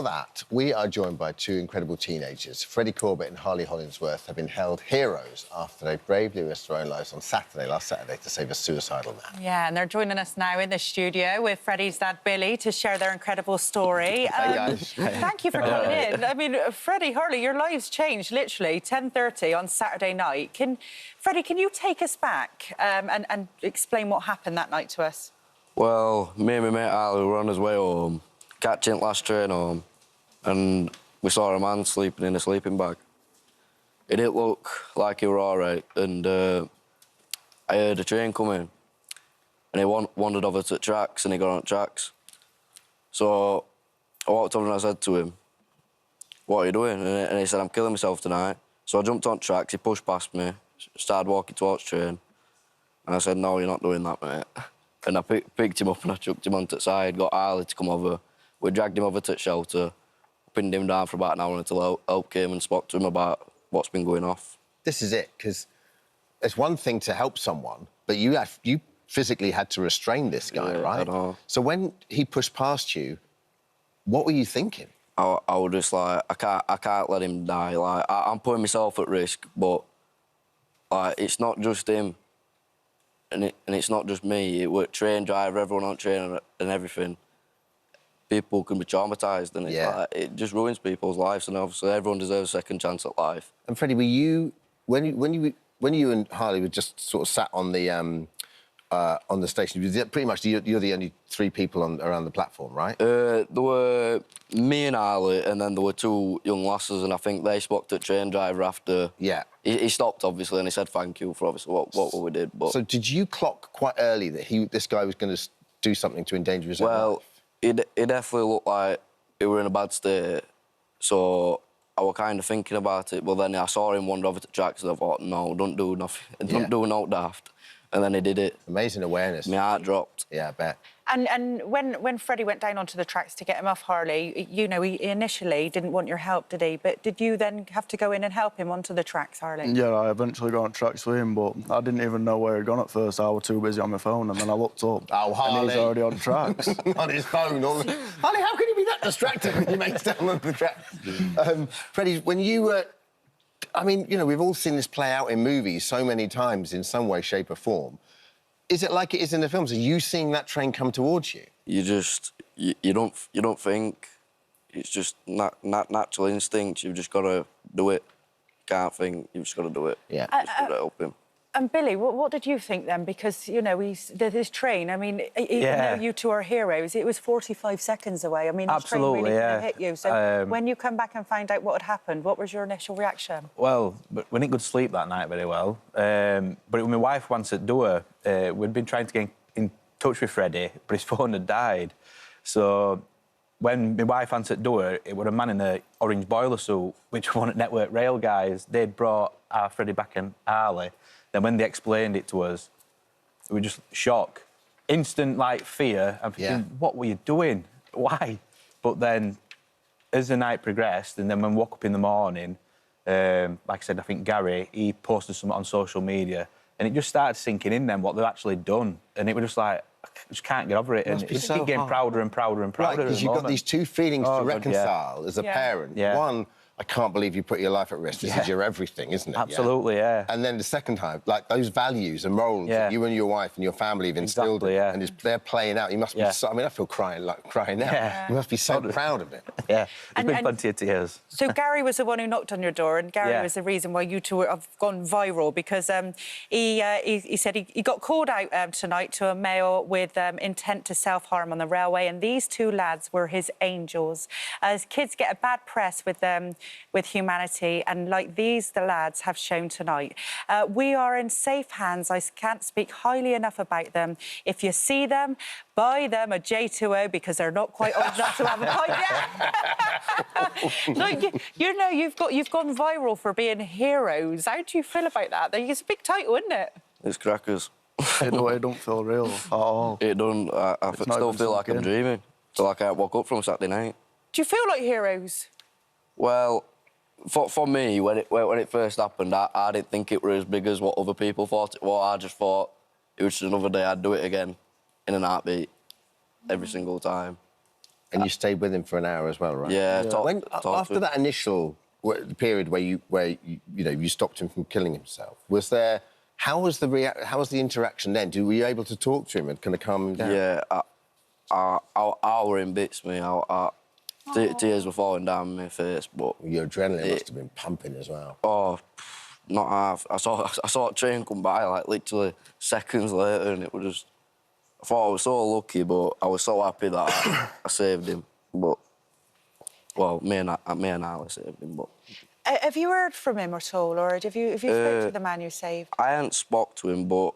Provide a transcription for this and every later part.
For that, we are joined by two incredible teenagers. Freddie Corbett and Harley Hollingsworth have been held heroes after they bravely risked their own lives on last Saturday, to save a suicidal man. Yeah, and they're joining us now in the studio with Freddie's dad, Billy, to share their incredible story. Hey, guys. Thank you for coming in. I mean, Freddie, Harley, your lives changed, literally, 10:30 on Saturday night. Freddie, can you take us back and explain what happened that night to us? Well, me and my mate Harley were on his way home, catching the last train home, and we saw a man sleeping in a sleeping bag. It didn't look like he were all right, and I heard a train coming, and he wandered over to the tracks, and he got on the tracks. So I walked over and I said to him, "What are you doing?" And he said, "I'm killing myself tonight." So I jumped on the tracks, he pushed past me, started walking towards the train, and I said, "No, you're not doing that, mate." And I picked him up and I chucked him onto the side, got Harley to come over. We dragged him over to the shelter, pinned him down for about an hour until help came and spoke to him about what's been going off. This is it, because it's one thing to help someone, but you physically had to restrain this guy, right? I know. So when he pushed past you, what were you thinking? I was just like, I can't let him die. Like, I'm putting myself at risk, but like, it's not just him, and it's not just me. It was train driver, everyone on train and everything. People can be traumatised, and it's like, it just ruins people's lives. And obviously, everyone deserves a second chance at life. And Freddie, were you when you and Harley were just sort of sat on the station? Pretty much, you're the only three people around the platform, right? There were me and Harley, and then there were two young lasses, and I think they spoke to the train driver after. Yeah. He stopped, obviously, and he said thank you for obviously what we did. But so did you clock quite early that this guy was going to do something to endanger his own life? Well, it definitely looked like he were in a bad state, so I was kind of thinking about it. But then I saw him wander over to the tracks, and I thought, no, don't do nothing, don't do no daft. And then he did it. Amazing awareness. My heart dropped. Yeah, I bet. And when Freddie went down onto the tracks to get him off Harley, you know, he initially didn't want your help, did he? But did you then have to go in and help him onto the tracks, Harley? Yeah, I eventually got on tracks with him, but I didn't even know where he'd gone at first. I was too busy on my phone, and then I looked up. Oh, Harley. And he's already on tracks. On his phone. Harley, how can you be that distracted when your mate's down on the tracks? Freddie, when you were... I mean, you know, we've all seen this play out in movies so many times in some way, shape or form. Is it like it is in the films? Are you seeing that train come towards you? You just you don't think. It's just natural instinct. You've just got to do it. Can't think. You've just got to do it. Yeah. Just got to help him. And Billy, what did you think then? Because, you know, this train, I mean, even though you two are heroes, it was 45 seconds away. I mean, this train really could have hit you. So when you come back and find out what had happened, what was your initial reaction? Well, we didn't go to sleep that night very well. But my wife once at door, we'd been trying to get in touch with Freddie, but his phone had died. So when my wife answered the door, it was a man in an orange boiler suit, which one at Network Rail guys. They'd brought our Freddie back and Harley. Then when they explained it to us, we were just shocked. Instant, like, fear. I'm thinking, what were you doing? Why? But then, as the night progressed, and then when we woke up in the morning, like I said, I think Gary, he posted something on social media, and it just started sinking in then what they'd actually done. And it was just like, I just can't get over it. And it's so getting prouder and prouder and prouder. Right, because you've got these two feelings to reconcile as a parent. Yeah. One, I can't believe you put your life at risk. This is your everything, isn't it? Absolutely, yeah. And then the second time, like those values and morals that you and your wife and your family have instilled, and they're playing out. You must be so, I mean, I feel crying now. Yeah. You must be so proud of it. Yeah, there's been plenty of tears. So Gary was the one who knocked on your door, and Gary was the reason why you two have gone viral, because he said he got called out tonight to a male with intent to self-harm on the railway, and these two lads were his angels. As kids get a bad press with humanity, and like these, the lads have shown tonight. We are in safe hands. I can't speak highly enough about them. If you see them, buy them a J2O, because they're not quite old enough to have a pint yet. Like, you know, you've gone viral for being heroes. How do you feel about that? It's a big title, isn't it? It's crackers. It don't feel real at all. It don't. I still feel like I'm dreaming. So I can't walk up from Saturday night. Do you feel like heroes? Well, for me, when it first happened, I didn't think it was as big as what other people thought it was. I just thought it was just another day I'd do it again in an heartbeat, every single time. And you stayed with him for an hour as well, right? Yeah. After that initial period where you stopped him from killing himself, how was the interaction then? Were you able to talk to him and kind of calm him down? Yeah. I were in bits, me. Tears were falling down my face, but Your adrenaline must have been pumping as well. oh, not half. I saw a train come by like literally seconds later, and it was just. I thought I was so lucky, but I was so happy that I saved him. But well, me and Harley saved him. But Have you heard from him at all, or have you spoke to the man you saved? I hadn't spoke to him, but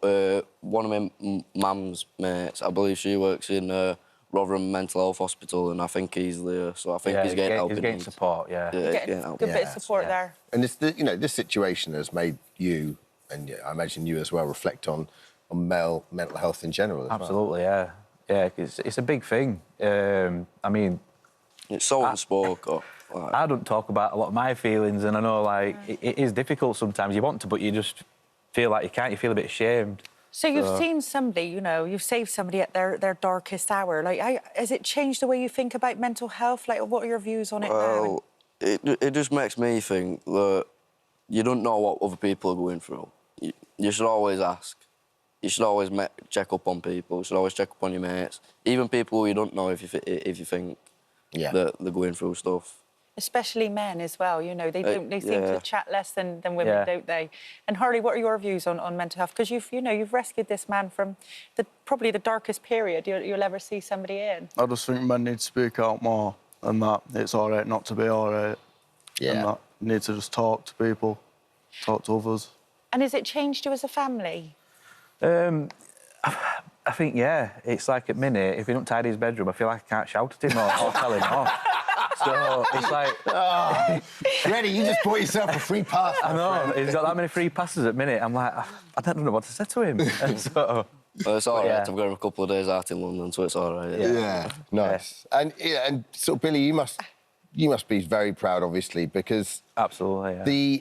one of my mum's mates, I believe she works in Rotherham Mental Health Hospital, and I think he's there. So I think he's getting help. He's getting support. Yeah. Yeah, he's Getting getting help. good bit of support there. And this situation has made you, and I imagine you as well, reflect on male mental health in general. Absolutely, yeah. Yeah, it's a big thing. I mean, It's so unspoken. I don't talk about a lot of my feelings, and I know, like, it is difficult sometimes. You want to, but you just feel like you can't. You feel a bit ashamed. So you've seen somebody, you've saved somebody at their darkest hour. Like, has it changed the way you think about mental health? Like, what are your views on it now? Well, it just makes me think that you don't know what other people are going through. You should always ask. You should always check up on people. You should always check up on your mates, even people who you don't know if you think that they're going through stuff. Especially men as well, they seem to chat less than women, don't they? And Harley, what are your views on mental health? Because you've rescued this man from probably the darkest period you'll ever see somebody in. I just think men need to speak out more, and that it's all right not to be all right. Yeah. And that you need to just talk to people, talk to others. And has it changed you as a family? I think, yeah. It's like at minute, if he don't tidy his bedroom, I feel like I can't shout at him or tell him off. So it's like... Freddie, you just bought yourself a free pass. I know, he's got that many free passes at minute. I'm like, I don't know what to say to him. And so... Well, it's all right. Yeah. I've got him a couple of days out in London, so it's all right. Yeah, nice. And sort of, Billy, you must be very proud, obviously, because... Absolutely, yeah.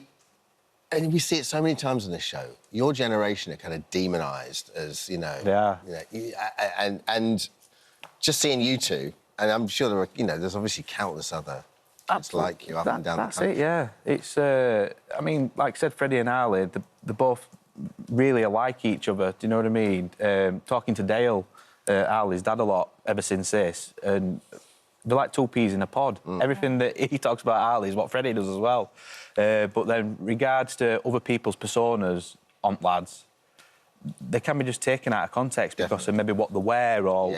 And we see it so many times on this show. Your generation are kind of demonised as, Yeah. And just seeing you two, and I'm sure there are, there's obviously countless other kids like you up and down the country. That's it, yeah. It's, I mean, like I said, Freddie and Harley, they're both really alike each other, do you know what I mean? Talking to Dale, Harley's dad, a lot ever since this, and they're like two peas in a pod. Everything that he talks about Harley is what Freddie does as well. But then, regards to other people's personas on lads, they can be just taken out of context because of maybe what they wear or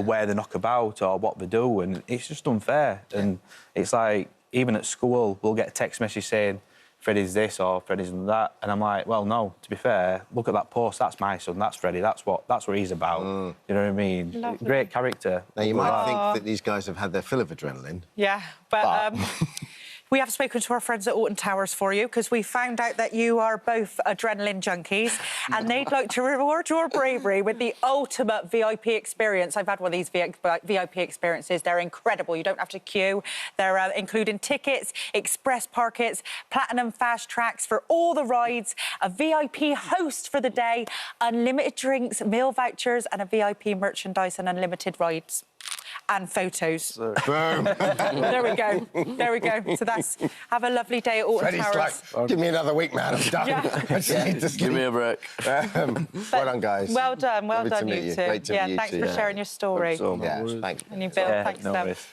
where they knock about or what they do, and it's just unfair. Yeah. And it's like, even at school, we'll get a text message saying, Freddie's this or Freddie's that, and I'm like, well, no, to be fair, look at that post, that's my son, that's Freddie, that's what he's about. You know what I mean? Lovely. Great character. Now, you might think that these guys have had their fill of adrenaline. Yeah, but we have spoken to our friends at Alton Towers for you because we found out that you are both adrenaline junkies and they'd like to reward your bravery with the ultimate VIP experience. I've had one of these VIP experiences. They're incredible. You don't have to queue. They're including tickets, express parkets, platinum fast tracks for all the rides, a VIP host for the day, unlimited drinks, meal vouchers and a VIP merchandise and unlimited rides. And photos. Boom. There we go. There we go. So have a lovely day at Alton Freddie's Towers. like, give me another week, man. I'm done. Yeah. I just need to sleep. Give me a break. Well done, guys. Well done, Lovely to you meet two. Great to meet you thanks two. for sharing your story. So Yeah, much. thank you. And you, Bill, thanks, no Sam. worries.